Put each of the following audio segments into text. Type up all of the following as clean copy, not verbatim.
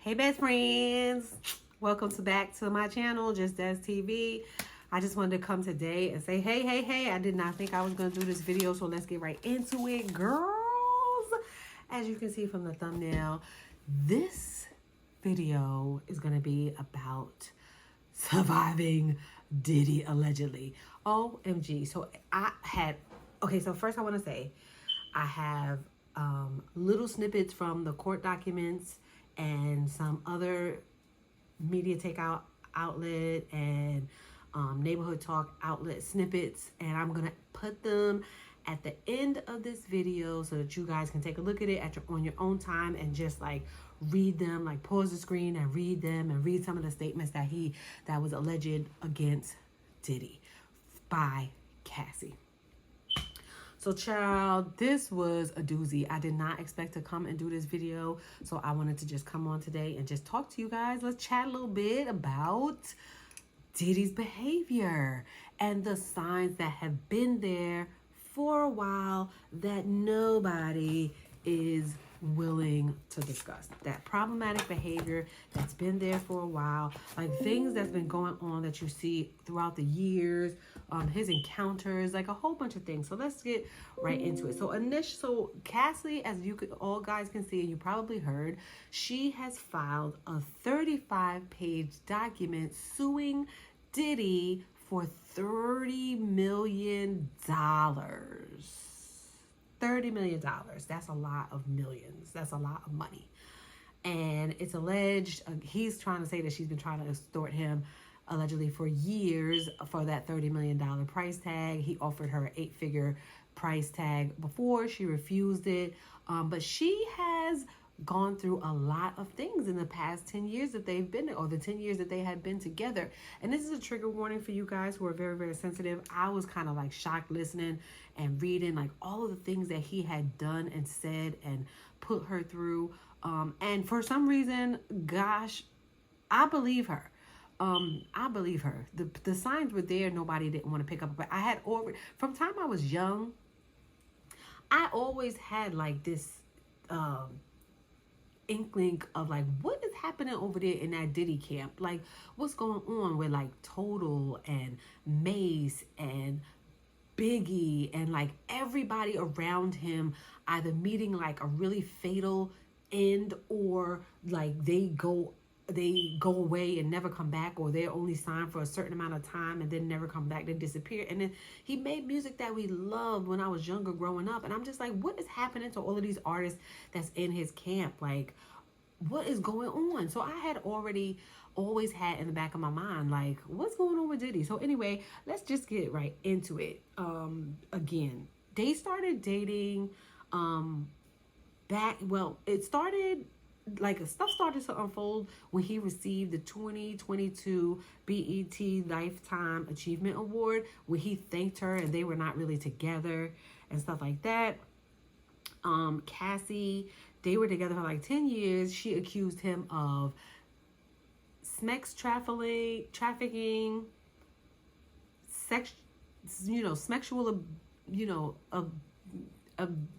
Hey best friends, welcome back to my channel, Just As TV. I just wanted to come today and say hey. I did not think I was going to do this video, so let's get right into it, girls. As you can see from the thumbnail, this video is going to be about surviving Diddy allegedly. OMG. So so first I want to say I have little snippets from the court documents and some other media takeout outlet and neighborhood talk outlet snippets, and I'm gonna put them at the end of this video so that you guys can take a look at it on your own time and just like read them, like pause the screen and read them and read some of the statements that was alleged against Diddy by Cassie. So child, this was a doozy. I did not expect to come and do this video, so I wanted to just come on today and just talk to you guys. Let's chat a little bit about Diddy's behavior and the signs that have been there for a while that nobody is willing to discuss. That problematic behavior that's been there for a while, like things that's been going on that you see throughout the years, his encounters, like a whole bunch of things. So let's get right into it. So Cassie, as all guys can see, and you probably heard, she has filed a 35-page document suing Diddy for $30 million. $30 million. That's a lot of millions. That's a lot of money. And it's alleged, he's trying to say that she's been trying to extort him allegedly for years for that $30 million price tag. He offered her an 8-figure price tag before. She refused it. But she has gone through a lot of things in the past 10 years that they've been, or the 10 years that they had been together. And this is a trigger warning for you guys who are very, very sensitive. I was kind of like shocked listening and reading like all of the things that he had done and said and put her through. And for some reason, gosh, I believe her. I believe her. The signs were there. Nobody didn't want to pick up. But I had already, from the time I was young, I always had like this, inkling of like what is happening over there in that Diddy camp, like what's going on with like Total and Mace and Biggie and like everybody around him either meeting like a really fatal end, or like they go away and never come back, or they're only signed for a certain amount of time and then never come back, they disappear. And then he made music that we loved when I was younger growing up, and I'm just like, what is happening to all of these artists that's in his camp? Like, what is going on? So I had always had in the back of my mind, like, what's going on with Diddy? So anyway, let's just get right into it. Again, they started dating stuff started to unfold when he received the 2022 BET Lifetime Achievement Award, where he thanked her and they were not really together and stuff like that. Cassie, they were together for like 10 years. She accused him of sexual,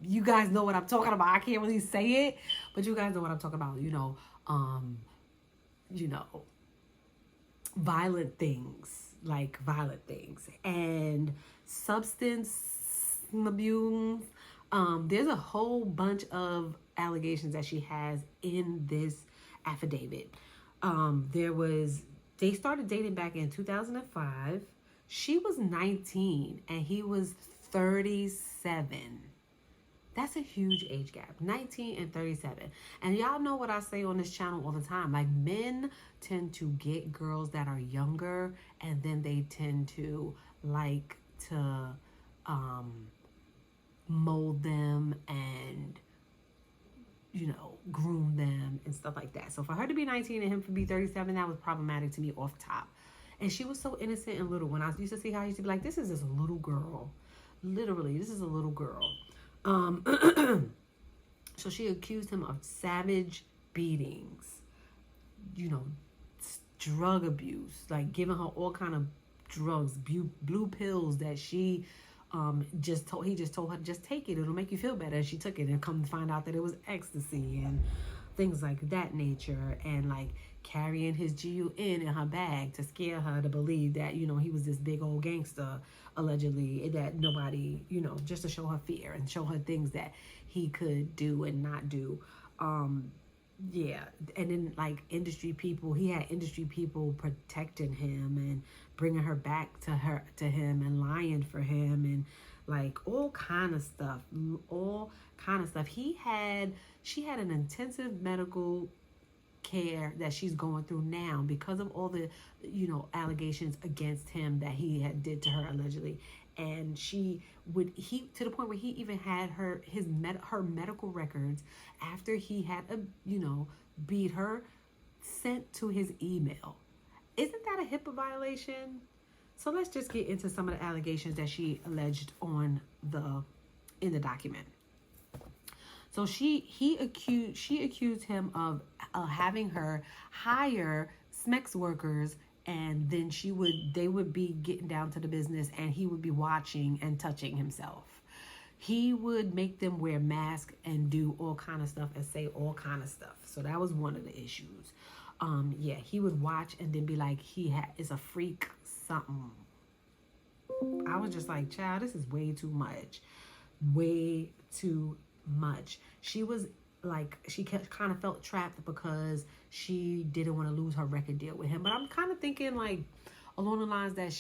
you guys know what I'm talking about. I can't really say it, but you guys know what I'm talking about. Violent things and substance abuse. There's a whole bunch of allegations that she has in this affidavit. They started dating back in 2005. She was 19 and he was 37. That's a huge age gap, 19 and 37. And y'all know what I say on this channel all the time. Like, men tend to get girls that are younger, and then they tend to like to mold them and, groom them and stuff like that. So for her to be 19 and him to be 37, that was problematic to me off top. And she was so innocent and little. When I used to see how I used to be like, this is just a little girl. Literally, this is a little girl. So she accused him of savage beatings, drug abuse, like giving her all kind of drugs, blue pills that he just told her, just take it, it'll make you feel better. And she took it and come to find out that it was ecstasy and things like that nature, and like carrying his GUN in her bag to scare her to believe that, you know, he was this big old gangster, allegedly, that nobody, you know, just to show her fear and show her things that he could do and not do. Yeah, and then like industry people, he had industry people protecting him and bringing her back to him and lying for him, and like all kind of stuff, all kind of stuff. She had an intensive medical care that she's going through now because of all the, you know, allegations against him that he had did to her allegedly. And he to the point where he even had her medical records after he had you know, beat her, sent to his email. Isn't that a HIPAA violation? So let's just get into some of the allegations that she alleged in the document. So she accused him of having her hire SMEX workers, and then they would be getting down to the business, and he would be watching and touching himself. He would make them wear masks and do all kind of stuff and say all kind of stuff. So that was one of the issues. Yeah, he would watch and then be like, is a freak something. I was just like, child, this is way too much. Way too much. She was like, she kind of felt trapped because she didn't want to lose her record deal with him. But I'm kind of thinking like along the lines that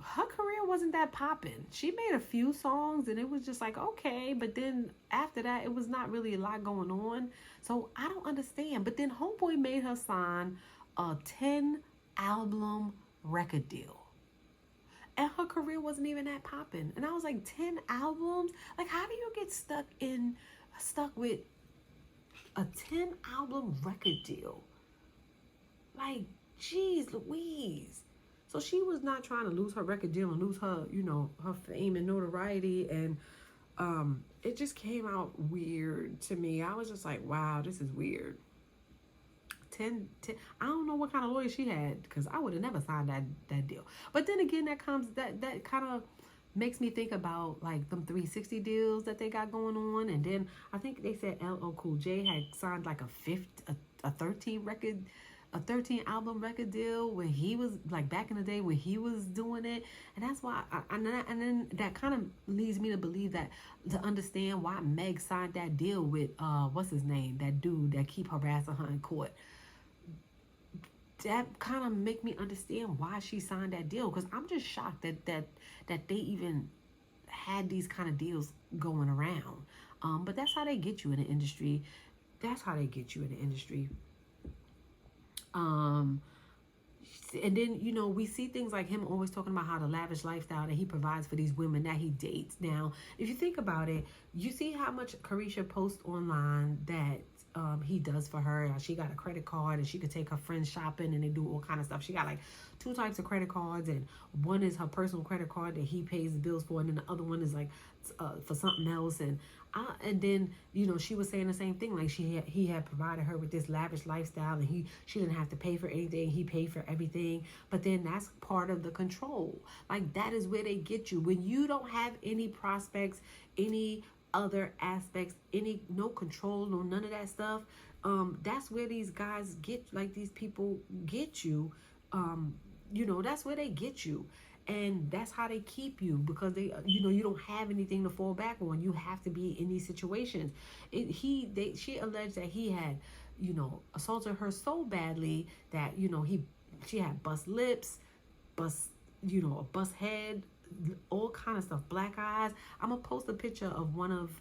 her career wasn't that popping. She made a few songs and it was just like, okay. But then after that, it was not really a lot going on. So I don't understand. But then Homeboy made her sign a 10-album record deal. And her career wasn't even that popping. And I was like, 10 albums? Like, how do you get stuck with a 10-album record deal? Like, geez Louise. So she was not trying to lose her record deal and lose her, you know, her fame and notoriety. And it just came out weird to me. I was just like, wow, this is weird. 10, I don't know what kind of lawyer she had, because I would have never signed that deal. But then again, that kind of makes me think about like them 360 deals that they got going on. And then I think they said LL Cool J had signed like a 13 album record deal when he was like back in the day when he was doing it. And that's why and then that kind of leads me to believe that, to understand why Meg signed that deal with what's his name, that dude that keep harassing her in court. That kind of make me understand why she signed that deal, because I'm just shocked that they even had these kind of deals going around. But that's how they get you in the industry. And then, you know, we see things like him always talking about how the lavish lifestyle that he provides for these women that he dates. Now, if you think about it, you see how much Carisha posts online that he does for her. She got a credit card and she could take her friends shopping and they do all kind of stuff. She got like 2 types of credit cards, and one is her personal credit card that he pays the bills for, and then the other one is like for something else. And then, you know, she was saying the same thing, like he had provided her with this lavish lifestyle, and she didn't have to pay for anything. He paid for everything. But then that's part of the control. Like, that is where they get you when you don't have any prospects, any other aspects, no control, no none of that stuff. That's where these guys get, like, these people get you. You know, that's where they get you. And that's how they keep you, because they, you know, you don't have anything to fall back on. You have to be in these situations. She alleged that he had, you know, assaulted her so badly that, you know, she had bust lips, you know, a bust head, all kind of stuff, black eyes. I'm gonna post a picture of one of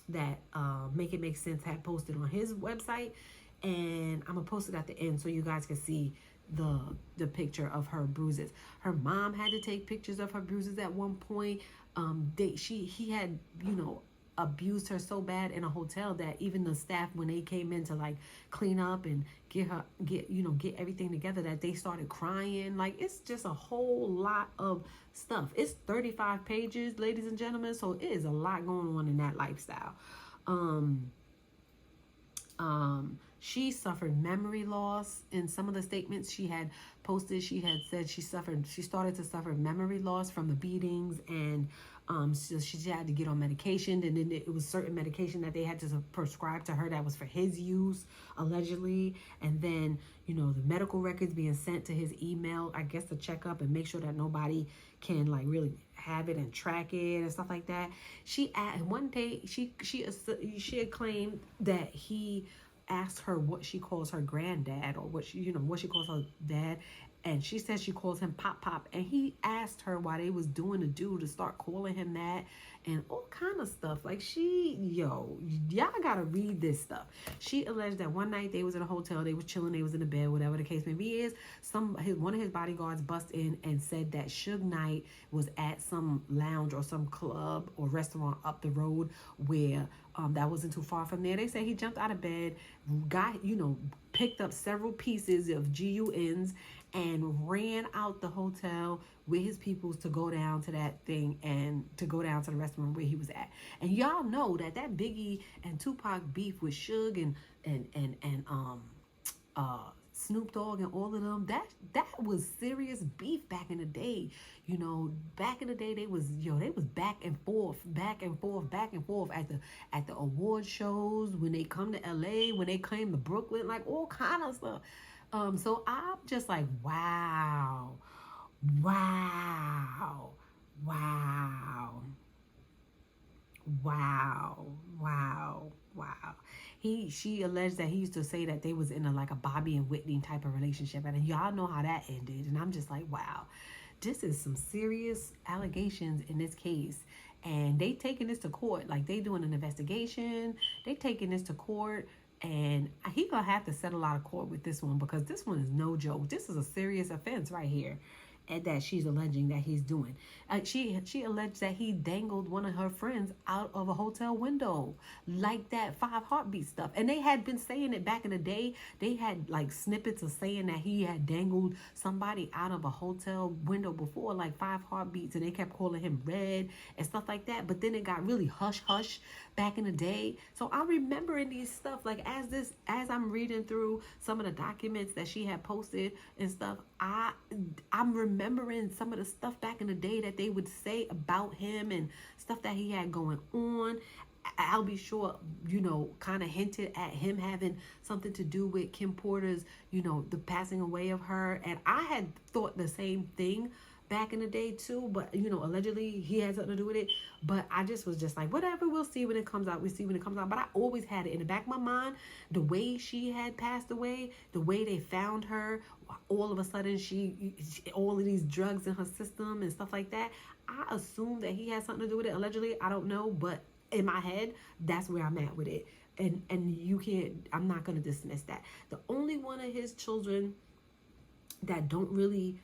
that Make It Make Sense had posted on his website, and I'm gonna post it at the end so you guys can see the picture of her bruises. Her mom had to take pictures of her bruises at one point. He had, you know, abused her so bad in a hotel that even the staff, when they came in to like clean up and get everything together, that they started crying. Like, it's just a whole lot of stuff. It's 35 pages, ladies and gentlemen, so it is a lot going on in that lifestyle. She suffered memory loss. In some of the statements she had posted, she had said she started to suffer memory loss from the beatings, and So she had to get on medication, and then it was certain medication that they had to prescribe to her that was for his use, allegedly. And then, you know, the medical records being sent to his email, I guess, to check up and make sure that nobody can like really have it and track it and stuff like that. One day she had claimed that he asked her what she calls her granddad, or what she calls her dad, and she said she calls him Pop Pop, and he asked her why they was doing the do to start calling him that, and all kind of stuff. Like y'all gotta read this stuff. She alleged that one night they was in a hotel, they was chilling, they was in the bed, whatever the case may be is, one of his bodyguards bust in and said that Suge Knight was at some lounge or some club or restaurant up the road where that wasn't too far from there. They say he jumped out of bed, picked up several pieces of GUNs and ran out the hotel with his peoples to go down to that thing and to go down to the restaurant where he was at. And y'all know that Biggie and Tupac beef with Suge and Snoop Dogg and all of them, that was serious beef back in the day. You know, back in the day they was back and forth at the award shows, when they come to LA, when they came to Brooklyn, like all kind of stuff. So I'm just like, wow. She alleged that he used to say that they was in a Bobby and Whitney type of relationship, and y'all know how that ended. And I'm just like, wow, this is some serious allegations in this case. And they taking this to court, like they doing an investigation. They taking this to court, and he gonna have to settle out of court with this one, because this one is no joke. This is a serious offense right here, and that she's alleging that he's doing. She alleged that he dangled one of her friends out of a hotel window, like that 5 Heartbeat stuff. And they had been saying it back in the day. They had like snippets of saying that he had dangled somebody out of a hotel window before, like 5 Heartbeats, and they kept calling him Red and stuff like that. But then it got really hush hush back in the day. So I'm remembering these stuff, like as I'm reading through some of the documents that she had posted and stuff, I'm remembering some of the stuff back in the day that they would say about him and stuff that he had going on. I'll be sure, kind of hinted at him having something to do with Kim Porter's, the passing away of her. And I had thought the same thing back in the day too, but allegedly he had something to do with it. But I was just like, whatever, we'll see when it comes out. But I always had it in the back of my mind, the way she had passed away, the way they found her, all of a sudden she all of these drugs in her system and stuff like that. I assumed that he had something to do with it. Allegedly, I don't know, but in my head, that's where I'm at with it. And I'm not gonna dismiss that. The only one of his children that don't really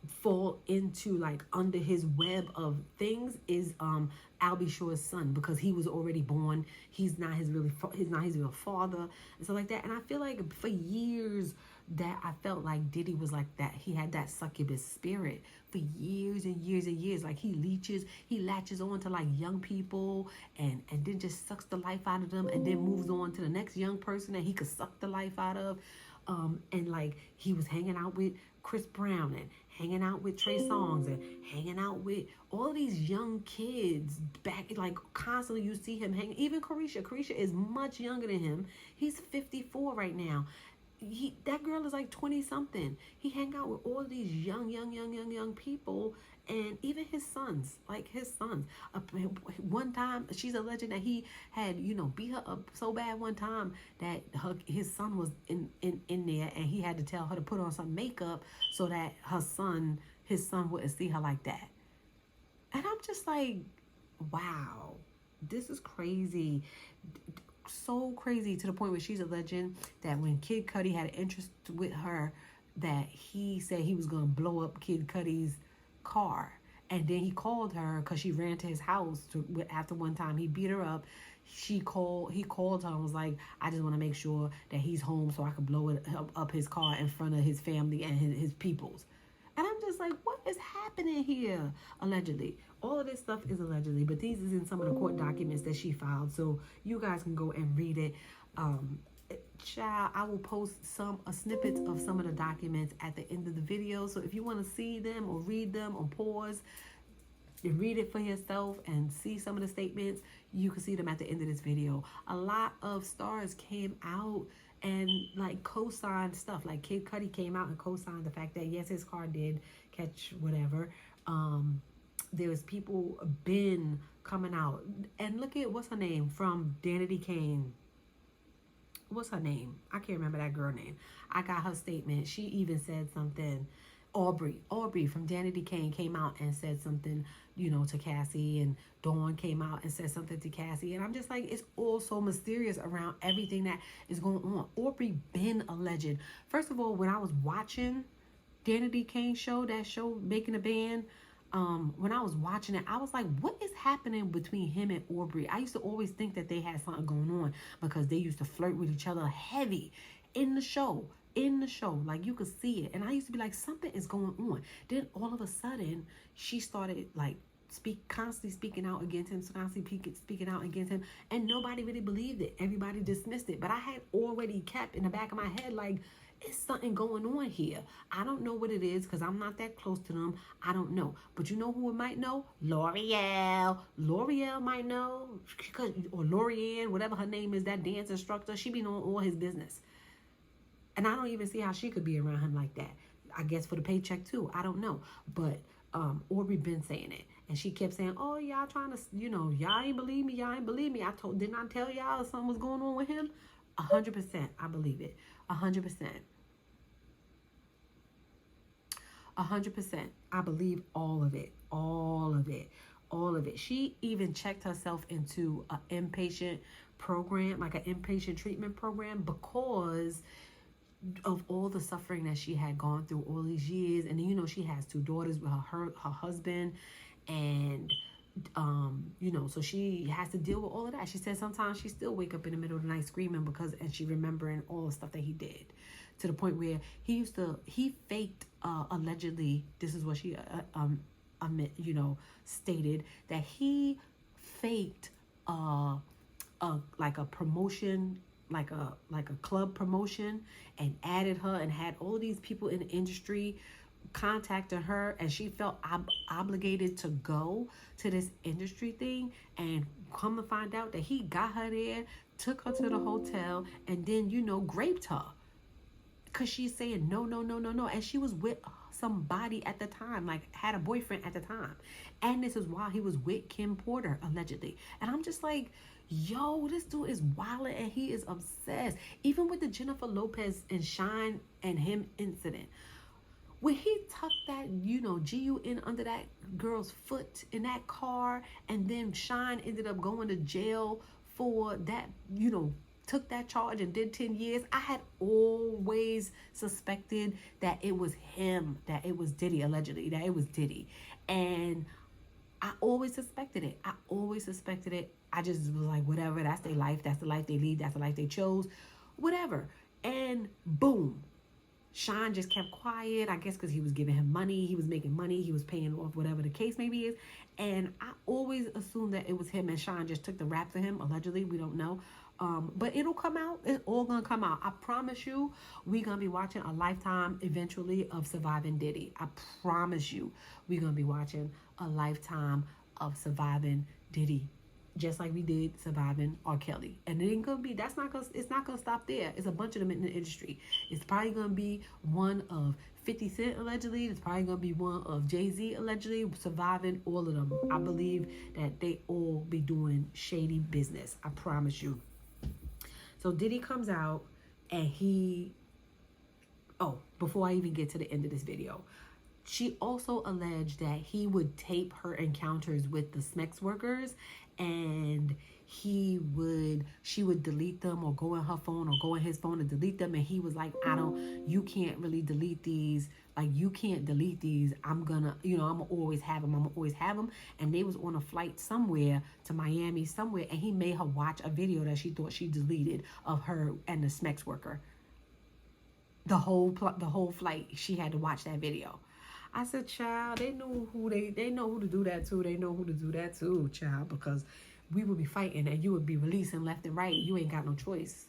fall into like under his web of things is Albie Shore's son, because he was already born. He's not his real father and stuff like that. And I feel like for years that I felt like Diddy was like that. He had that succubus spirit for years and years and years. Like he latches on to like young people and then just sucks the life out of them, and then moves on to the next young person that he could suck the life out of. And like he was hanging out with Chris Brown and hanging out with Trey Songz and hanging out with all these young kids back, like constantly you see him hanging. Even Carisha is much younger than him. He's 54 right now. That girl is like 20 something. He hang out with all these young people, and even his sons. One time she's alleging that he had beat her up so bad one time that his son was in there, and he had to tell her to put on some makeup so that his son wouldn't see her like that. And I'm just like, wow, this is crazy. So crazy, to the point where she's alleging that when Kid Cudi had an interest with her, that he said he was going to blow up Kid Cudi's car. And then he called her because she ran to his house after one time he beat her up. He called her and was like, I just want to make sure that he's home so I can blow up his car in front of his family and his peoples. And I'm just like, what is happening here? Allegedly. All of this stuff is allegedly, but these is in some of the court documents that she filed, so you guys can go and read it. Child, I will post a snippets of some of the documents at the end of the video, so if you want to see them or read them or pause, You read it for yourself and see some of the statements. You can see them at the end of this video. A lot of stars came out and like co-signed stuff. Like Kid Cudi came out and co-signed the fact that yes, his car did catch whatever. There was people been coming out. And look at, what's her name from Danity Kane? What's her name? I can't remember that girl name. I got her statement. She even said something. Aubrey from Danity Kane came out and said something, you know, to Cassie, and Dawn came out and said something to Cassie. And I'm just like, it's all so mysterious around everything that is going on. Aubrey been alleged. First of all, when I was watching Danity Kane show, that show Making a Band, when I was watching it, I was like, what is happening between him and Aubrey? I used to always think that they had something going on because they used to flirt with each other heavy in the show. Like you could see it. And I used to be like, something is going on. Then all of a sudden, she started like constantly speaking out against him, speaking out against him, and nobody really believed it. Everybody dismissed it. But I had already kept in the back of my head, like, it's something going on here. I don't know what it is because I'm not that close to them. I don't know. But you know who might know? L'Oreal. L'Oreal might know. Or Lorianne, whatever her name is, that dance instructor. She be knowing all his business. And I don't even see how she could be around him like that. I guess for the paycheck too. I don't know. But Aubrey been saying it. And she kept saying, oh, y'all trying to, you know, y'all ain't believe me. Didn't I tell y'all something was going on with him? 100%. I believe it. 100%. 100%. I believe all of it. All of it. All of it. She even checked herself into an inpatient program, like an inpatient treatment program, because of all the suffering that she had gone through all these years. And you know, she has 2 daughters with her husband, and you know, so she has to deal with all of that. She said sometimes she still wake up in the middle of the night screaming because, and she remembering all the stuff that he did, to the point where he faked allegedly, this is what she you know, stated, that he faked like a promotion, like a club promotion, and added her and had all these people in the industry contacting her, and she felt obligated to go to this industry thing. And come to find out that he got her there, took her to the hotel, and then, you know, raped her because she's saying no. And she was with somebody at the time, like had a boyfriend at the time, and this is why he was with Kim Porter allegedly. And I'm just like, yo, this dude is wilding, and he is obsessed. Even with the Jennifer Lopez and Shine and him incident, when he tucked that, you know, GUN under that girl's foot in that car, and then Shine ended up going to jail for that, you know, took that charge and did 10 years. I had always suspected that it was him, that it was Diddy, allegedly, that it was Diddy. And I always suspected it. I just was like, whatever, that's their life. That's the life they lead. That's the life they chose. Whatever. And boom. Sean just kept quiet, I guess because he was giving him money. He was making money. He was paying off, whatever the case maybe is. And I always assumed that it was him, and Sean just took the rap for him. Allegedly, we don't know. But it'll come out. It's all going to come out. I promise you, we're going to be watching a lifetime eventually of surviving Diddy. I promise you, we're going to be watching a lifetime of surviving Diddy, just like we did surviving R. Kelly. And it ain't gonna be, it's not gonna stop there. It's a bunch of them in the industry. It's probably gonna be one of 50 Cent allegedly. It's probably gonna be one of Jay-Z allegedly, surviving all of them. I believe that they all be doing shady business. I promise you. So Diddy comes out and before I even get to the end of this video, she also alleged that he would tape her encounters with the Smex workers, and she would delete them, or go in her phone or go in his phone and delete them. And he was like, you can't really delete these. Like, you can't delete these. I'm gonna always have them. And they was on a flight somewhere to Miami somewhere, and he made her watch a video that she thought she deleted of her and the Smex worker. The whole flight, she had to watch that video. I said, child, they know who to do that to. They know who to do that to, child, because we would be fighting and you would be releasing left and right. You ain't got no choice.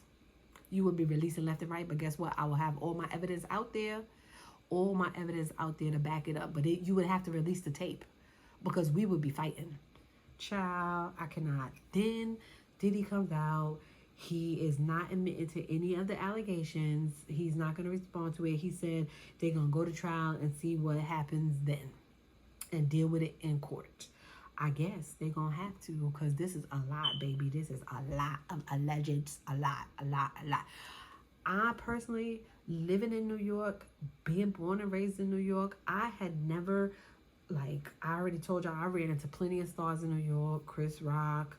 You would be releasing left and right, but guess what? I will have all my evidence out there to back it up. But you would have to release the tape, because we would be fighting. Child, I cannot. Then Diddy comes out. He is not admitting to any of the allegations. He's not going to respond to it. He said they're going to go to trial and see what happens then and deal with it in court. I guess they're going to have to, because this is a lot, baby. This is a lot of alleged, a lot. I personally, living in New York, being born and raised in New York, I had never, like, I already told y'all, I ran into plenty of stars in New York. Chris Rock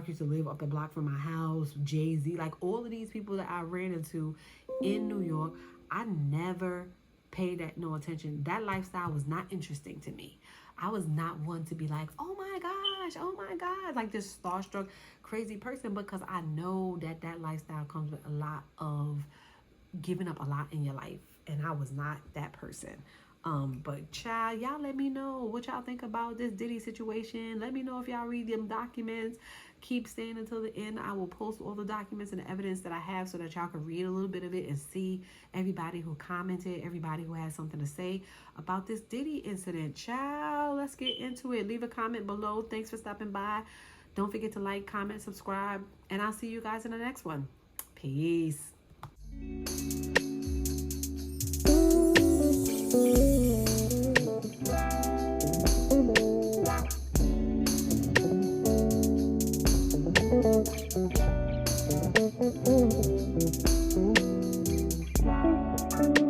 used to live up the block from my house. Jay-Z, like all of these people that I ran into in New York, I never paid that no attention. That lifestyle was not interesting to me. I was not one to be like, oh my God, like this starstruck crazy person, because I know that that lifestyle comes with a lot of giving up a lot in your life, and I was not that person. But child, y'all let me know what y'all think about this Diddy situation. Let me know if y'all read them documents. Keep staying until the end. I will post all the documents and the evidence that I have so that y'all can read a little bit of it and see everybody who commented, everybody who has something to say about this Diddy incident. Child, let's get into it. Leave a comment below. Thanks for stopping by. Don't forget to like, comment, subscribe, and I'll see you guys in the next one. Peace. Thank you.